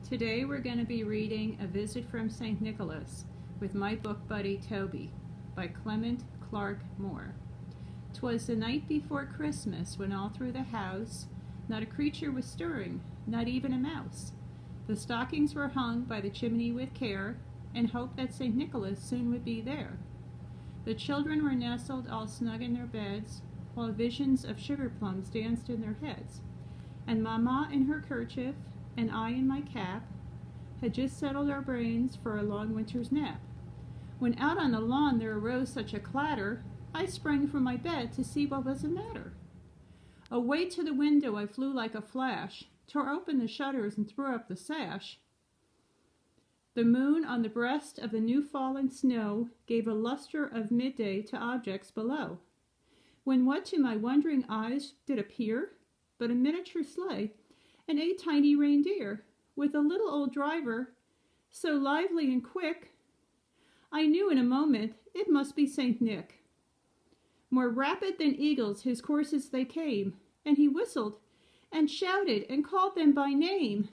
Today we're going to be reading A Visit from St. Nicholas with my book buddy Toby by Clement Clark Moore. 'Twas the night before Christmas when all through the house not a creature was stirring, not even a mouse. The stockings were hung by the chimney with care, in hope that St. Nicholas soon would be there. The children were nestled all snug in their beds, while visions of sugar plums danced in their heads. And Mamma in her kerchief, and I in my cap, had just settled our brains for a long winter's nap. When out on the lawn there arose such a clatter, I sprang from my bed to see what was the matter. Away to the window I flew like a flash, tore open the shutters and threw up the sash. The moon on the breast of the new-fallen snow gave a luster of midday to objects below, when what to my wondering eyes did appear but a miniature sleigh and 8 tiny reindeer, with a little old driver, so lively and quick, I knew in a moment it must be St. Nick. More rapid than eagles his courses they came, and he whistled and shouted and called them by name.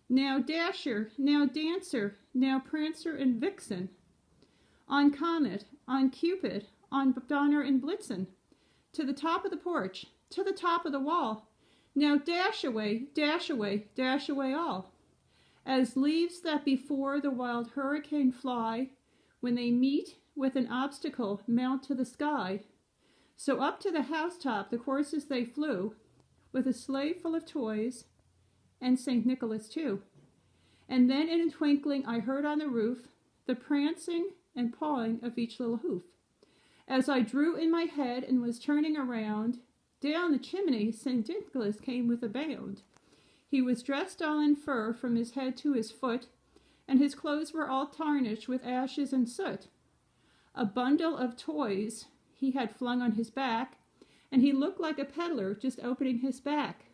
Now Dasher, now Dancer, now Prancer and Vixen, on Comet, on Cupid, on Donner and Blitzen, to the top of the porch, to the top of the wall. Now dash away, dash away, dash away all. As leaves that before the wild hurricane fly, when they meet with an obstacle mount to the sky, so up to the housetop the courses they flew, with a sleigh full of toys, and St. Nicholas too. And then in a twinkling I heard on the roof the prancing and pawing of each little hoof. As I drew in my head and was turning around, down the chimney St. Nicholas came with a bound. He was dressed all in fur from his head to his foot, and his clothes were all tarnished with ashes and soot. A bundle of toys he had flung on his back, and he looked like a peddler just opening his back.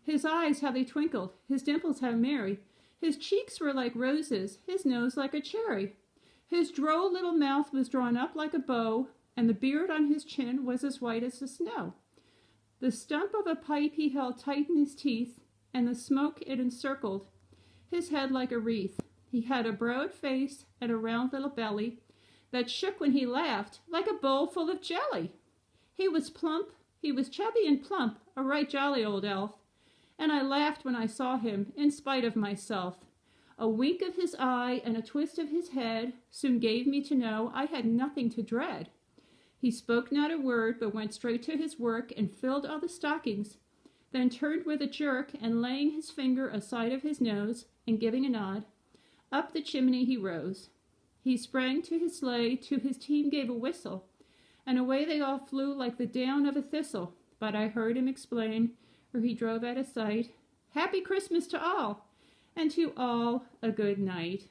His eyes, how they twinkled, his dimples how merry, his cheeks were like roses, his nose like a cherry. His droll little mouth was drawn up like a bow, and the beard on his chin was as white as the snow. The stump of a pipe he held tight in his teeth, and the smoke it encircled his head like a wreath. He had a broad face and a round little belly that shook when he laughed like a bowl full of jelly. He was chubby and plump, a right jolly old elf, and I laughed when I saw him, in spite of myself. A wink of his eye and a twist of his head soon gave me to know I had nothing to dread. He spoke not a word, but went straight to his work and filled all the stockings, then turned with a jerk, and laying his finger aside of his nose, and giving a nod, up the chimney he rose. He sprang to his sleigh, to his team gave a whistle, and away they all flew like the down of a thistle. But I heard him explain, for he drove out of sight, Happy Christmas to all, and to all a good night.